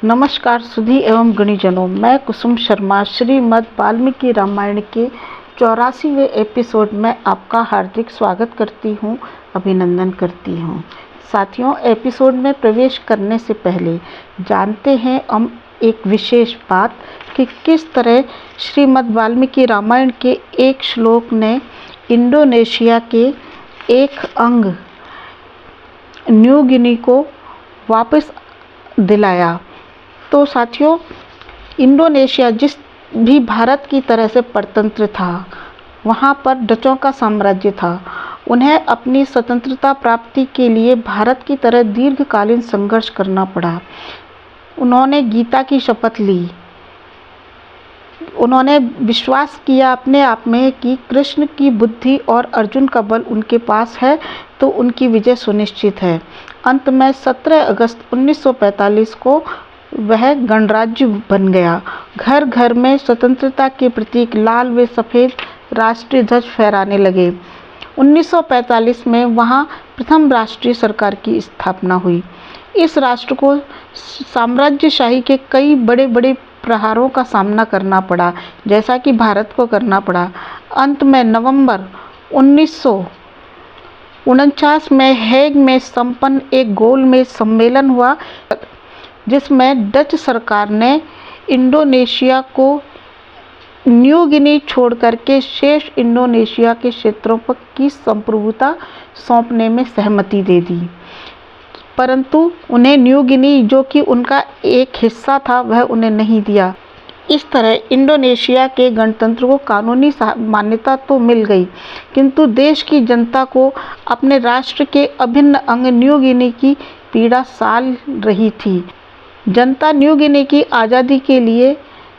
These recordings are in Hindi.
नमस्कार सुधी एवं गणिजनों, मैं कुसुम शर्मा श्रीमद् वाल्मीकि रामायण के 84वें एपिसोड में आपका हार्दिक स्वागत करती हूँ, अभिनंदन करती हूँ। साथियों, एपिसोड में प्रवेश करने से पहले जानते हैं हम एक विशेष बात कि किस तरह श्रीमद् वाल्मीकि रामायण के एक श्लोक ने इंडोनेशिया के एक अंग न्यू गिनी को वापस दिलाया। तो साथियों, इंडोनेशिया जिस भी भारत की तरह से परतंत्र था, वहाँ पर डचों का साम्राज्य था। उन्हें अपनी स्वतंत्रता प्राप्ति के लिए भारत की तरह दीर्घकालीन संघर्ष करना पड़ा। उन्होंने गीता की शपथ ली। उन्होंने विश्वास किया अपने आप में कि कृष्ण की बुद्धि और अर्जुन का बल उनके पास है, तो उनकी विजय सुनिश्चित है। अंत में 17 अगस्त 1945 को वह गणराज्य बन गया। घर घर में स्वतंत्रता के प्रतीक लाल व सफ़ेद राष्ट्रीय ध्वज फहराने लगे। 1945 में वहाँ प्रथम राष्ट्रीय सरकार की स्थापना हुई। इस राष्ट्र को साम्राज्यशाही के कई बड़े बड़े प्रहारों का सामना करना पड़ा, जैसा कि भारत को करना पड़ा। अंत में नवंबर 1949 में हेग में संपन्न एक गोलमेज सम्मेलन हुआ, जिसमें डच सरकार ने इंडोनेशिया को न्यू गिनी छोड़कर के शेष इंडोनेशिया के क्षेत्रों पर की संप्रभुता सौंपने में सहमति दे दी, परंतु उन्हें न्यू गिनी, जो कि उनका एक हिस्सा था, वह उन्हें नहीं दिया। इस तरह इंडोनेशिया के गणतंत्र को कानूनी मान्यता तो मिल गई, किंतु देश की जनता को अपने राष्ट्र के अभिन्न अंग न्यू गिनी की पीड़ा साल रही थी। जनता न्यू गिनी की आज़ादी के लिए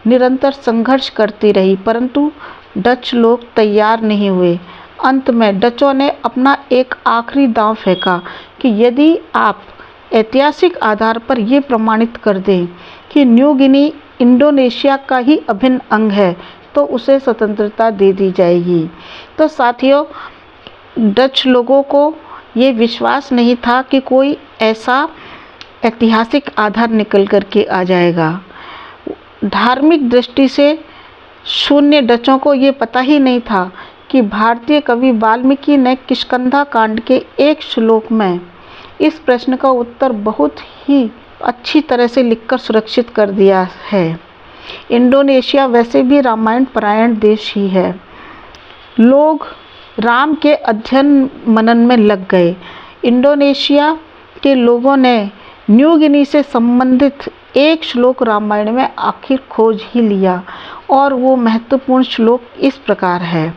निरंतर संघर्ष करती रही, परंतु डच लोग तैयार नहीं हुए। अंत में डचों ने अपना एक आखिरी दांव फेंका कि यदि आप ऐतिहासिक आधार पर ये प्रमाणित कर दें कि न्यू गिनी इंडोनेशिया का ही अभिन्न अंग है, तो उसे स्वतंत्रता दे दी जाएगी। तो साथियों, डच लोगों को ये विश्वास नहीं था कि कोई ऐसा ऐतिहासिक आधार निकल कर के आ जाएगा। धार्मिक दृष्टि से शून्य डचों को ये पता ही नहीं था कि भारतीय कवि वाल्मीकि ने किष्किंधा कांड के एक श्लोक में इस प्रश्न का उत्तर बहुत ही अच्छी तरह से लिखकर सुरक्षित कर दिया है। इंडोनेशिया वैसे भी रामायण परायण देश ही है। लोग राम के अध्ययन मनन में लग गए। इंडोनेशिया के लोगों ने न्यू गिनी से संबंधित एक श्लोक रामायण में आखिर खोज ही लिया, और वो महत्वपूर्ण श्लोक इस प्रकार है।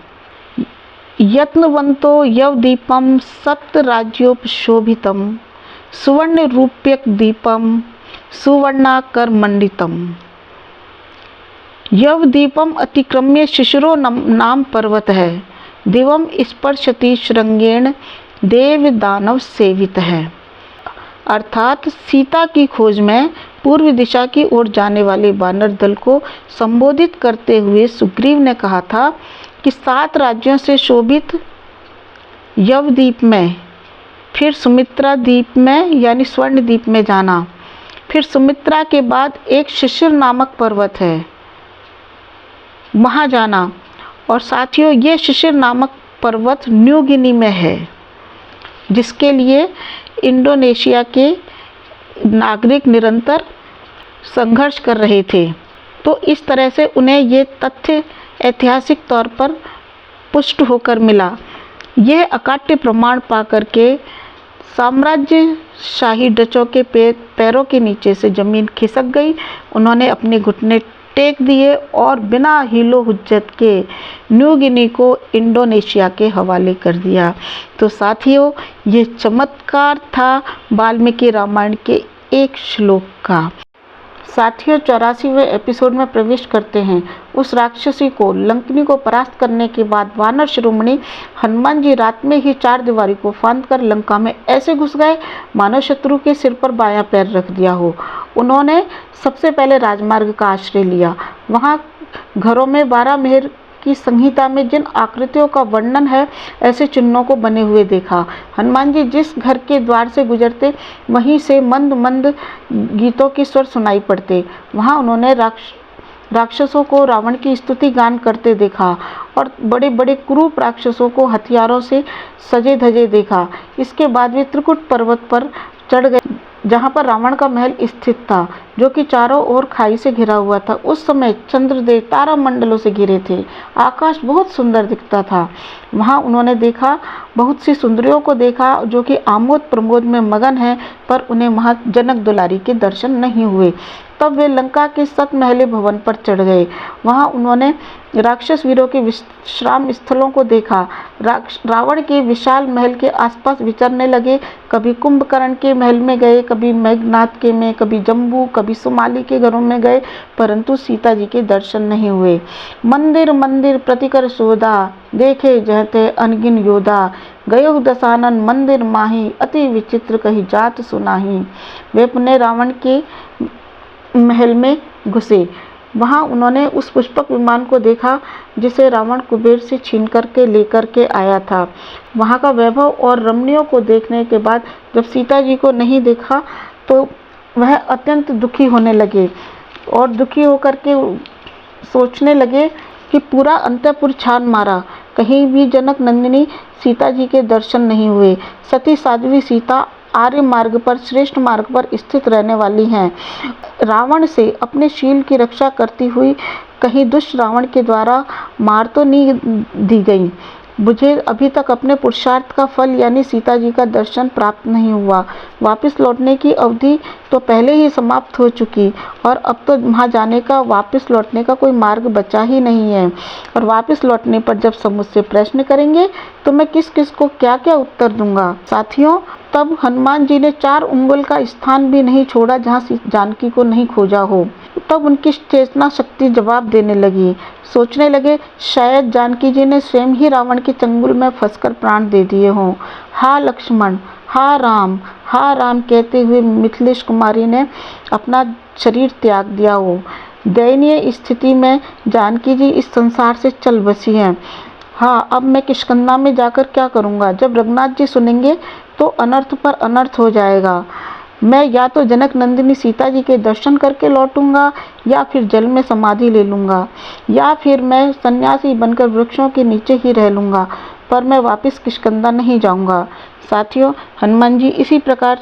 यत्नवंतो यवदीपम सप्तराज्योपशोभितम सुवर्ण रूप्यक दीपम सुवर्णाकर मंडितम। यवदीपम अतिक्रम्य शिशिरो नाम पर्वत है, दिवम स्पर्शति श्रृंगेण देव दानव सेवित है। अर्थात सीता की खोज में पूर्व दिशा की ओर जाने वाले वानर दल को संबोधित करते हुए सुग्रीव ने कहा था कि 7 राज्यों से शोभित यवद्वीप में, फिर सुमित्रा द्वीप में यानी स्वर्ण द्वीप में जाना, फिर सुमित्रा के बाद एक शिशिर नामक पर्वत है, वहाँ जाना। और साथियों, ये शिशिर नामक पर्वत न्यू गिनी में है, जिसके लिए इंडोनेशिया के नागरिक निरंतर संघर्ष कर रहे थे। तो इस तरह से उन्हें ये तथ्य ऐतिहासिक तौर पर पुष्ट होकर मिला। यह अकाट्य प्रमाण पाकर के साम्राज्यशाही डचों के पैरों के नीचे से ज़मीन खिसक गई। उन्होंने अपने घुटने टेक दिए और बिना हीलो हुज्जत के न्यू गिनी को इंडोनेशिया के हवाले कर दिया। तो साथियों, ये चमत्कार था वाल्मीकि रामायण के एक श्लोक का। साथियों, 84वें एपिसोड में प्रवेश करते हैं। उस राक्षसी को, लंकिनी को परास्त करने के बाद वानर शिरोमणि हनुमान जी रात में ही 4 दीवारी को फांदकर लंका में ऐसे घुस गए मानो शत्रु के सिर पर बायां पैर रख दिया हो। उन्होंने सबसे पहले राजमार्ग का आश्रय लिया। वहाँ घरों में 12 मेहर की संहिता में जिन आकृतियों का वर्णन है, ऐसे चिन्हों को बने हुए देखा। हनुमान जी जिस घर के द्वार से गुजरते, वहीं से मंद मंद गीतों के स्वर सुनाई पड़ते। वहाँ उन्होंने राक्षसों को रावण की स्तुति गान करते देखा और बड़े बड़े क्रूर राक्षसों को हथियारों से सजे धजे देखा। इसके बाद वे त्रिकुट पर्वत पर चढ़ गए, जहाँ पर रावण का महल स्थित था, जो कि चारों ओर खाई से घिरा हुआ था। उस समय चंद्रदेव तारामंडलों से घिरे थे, आकाश बहुत सुंदर दिखता था। वहाँ उन्होंने देखा, बहुत सी सुंदरियों को देखा जो कि आमोद प्रमोद में मगन हैं, पर उन्हें वहाँ जनक दुलारी के दर्शन नहीं हुए। तब वे लंका के सतमहले भवन पर चढ़ गए। वहाँ उन्होंने राक्षस वीरों के विश्राम स्थलों को देखा। रावण के विशाल महल के आसपास विचरने लगे। कभी कुंभकर्ण के महल में गए, कभी मेघनाथ के में, कभी जम्बू, कभी सुमाली के घरों में गए, परंतु सीता जी के दर्शन नहीं हुए। मंदिर मंदिर प्रतिकर शोधा, देखे जहते अनगिन योधा, गयो दशानन मंदिर माही, अति विचित्र कही जात सुनाही। वे पुनः रावण के महल में घुसे। वहाँ उन्होंने उस पुष्पक विमान को देखा जिसे रावण कुबेर से छीन करके लेकर के आया था। वहाँ का वैभव और रमणियों को देखने के बाद जब सीता जी को नहीं देखा तो वह अत्यंत दुखी होने लगे और दुखी होकर के सोचने लगे कि पूरा अंतःपुर छान मारा, कहीं भी जनक नंदिनी सीता जी के दर्शन नहीं हुए। सती साध्वी सीता आर्य मार्ग पर, श्रेष्ठ मार्ग पर स्थित रहने वाली हैं। रावण से अपने शील की रक्षा करती हुई कहीं दुष्ट रावण के द्वारा मार तो नहीं दी गई। मुझे अभी तक अपने पुरुषार्थ का फल यानी सीता जी का दर्शन प्राप्त नहीं हुआ। वापस लौटने की अवधि तो पहले ही समाप्त हो चुकी और अब तो वहाँ जाने का, वापस लौटने का कोई मार्ग बचा ही नहीं है। और वापस लौटने पर जब सब मुझसे प्रश्न करेंगे तो मैं किस किस को क्या क्या उत्तर दूंगा। साथियों, तब हनुमान जी ने 4 उंगल का स्थान भी नहीं छोड़ा जहाँ जानकी को नहीं खोजा हो। तब उनकी चेतना शक्ति जवाब देने लगी। सोचने लगे शायद जानकी जी ने स्वयं ही रावण के चंगुल में फंसकर प्राण दे दिए हों। हा लक्ष्मण, हा राम कहते हुए मिथिलेश कुमारी ने अपना शरीर त्याग दिया हो। दयनीय स्थिति में जानकी जी इस संसार से चल बसी हैं। हाँ, अब मैं किष्किंधा में जाकर क्या करूँगा? जब रघुनाथ जी सुनेंगे तो अनर्थ पर अनर्थ हो जाएगा। मैं या तो जनक नंदिनी सीता जी के दर्शन करके लौटूंगा, या फिर जल में समाधि ले लूँगा, या फिर मैं सन्यासी बनकर वृक्षों के नीचे ही रह लूँगा, पर मैं वापस किष्किंधा नहीं जाऊँगा। साथियों, हनुमान जी इसी प्रकार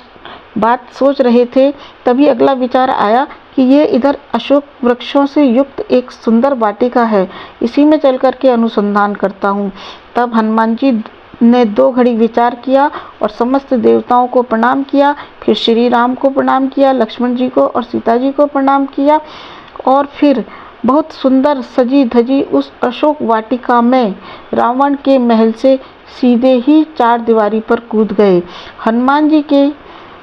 बात सोच रहे थे, तभी अगला विचार आया कि ये इधर अशोक वृक्षों से युक्त एक सुंदर वाटिका है, इसी में चल कर के अनुसंधान करता हूँ। तब हनुमान जी ने 2 घड़ी विचार किया और समस्त देवताओं को प्रणाम किया, फिर श्री राम को प्रणाम किया, लक्ष्मण जी को और सीता जी को प्रणाम किया, और फिर बहुत सुंदर सजी धजी उस अशोक वाटिका में रावण के महल से सीधे ही 4 दीवारी पर कूद गए। हनुमान जी के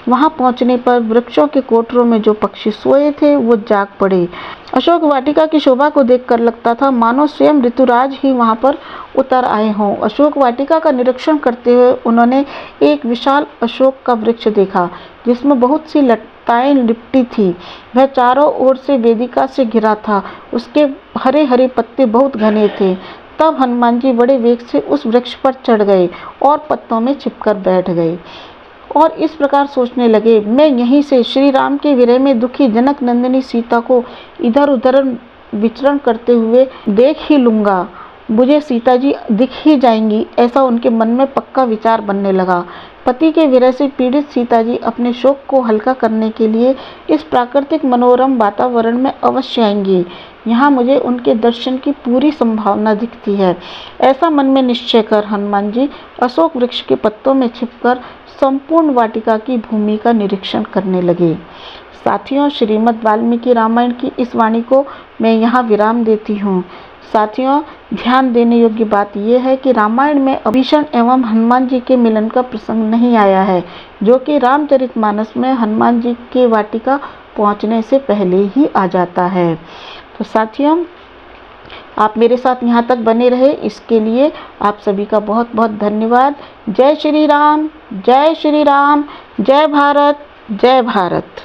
वहां पहुंचने पर वृक्षों के कोठरों में जो पक्षी सोए थे वो जाग पड़े। अशोक वाटिका की शोभा को देखकर लगता था मानो स्वयं ऋतुराज ही वहां पर उतर आए हों। अशोक वाटिका का निरीक्षण करते हुए उन्होंने एक विशाल अशोक का वृक्ष देखा जिसमें बहुत सी लताएं लिपटी थी। वह चारों ओर से वेदिका से घिरा था, उसके हरे हरे पत्ते बहुत घने थे। तब हनुमान जी बड़े वेग से उस वृक्ष पर चढ़ गए और पत्तों में छिपकर बैठ गए और इस प्रकार सोचने लगे, मैं यहीं से श्री राम के विरह में दुखी जनक नंदिनी सीता को इधर उधर विचरण करते हुए देख ही लूँगा, मुझे सीता जी दिख ही जाएंगी, ऐसा उनके मन में पक्का विचार बनने लगा। पति के विरह से पीड़ित सीता जी अपने शोक को हल्का करने के लिए इस प्राकृतिक मनोरम वातावरण में अवश्य आएंगी। यहाँ मुझे उनके दर्शन की पूरी संभावना दिखती है। ऐसा मन में निश्चय कर हनुमान जी अशोक वृक्ष के पत्तों में छिपकर संपूर्ण वाटिका की भूमि का निरीक्षण करने लगे। साथियों, श्रीमद् वाल्मीकि रामायण की इस वाणी को मैं यहाँ विराम देती हूँ। साथियों, ध्यान देने योग्य बात यह है कि रामायण में विभीषण एवं हनुमान जी के मिलन का प्रसंग नहीं आया है, जो कि रामचरितमानस में हनुमान जी के वाटिका पहुँचने से पहले ही आ जाता है। तो साथियों, आप मेरे साथ यहाँ तक बने रहे, इसके लिए आप सभी का बहुत बहुत धन्यवाद। जय श्री राम, जय श्री राम, जय भारत, जय भारत।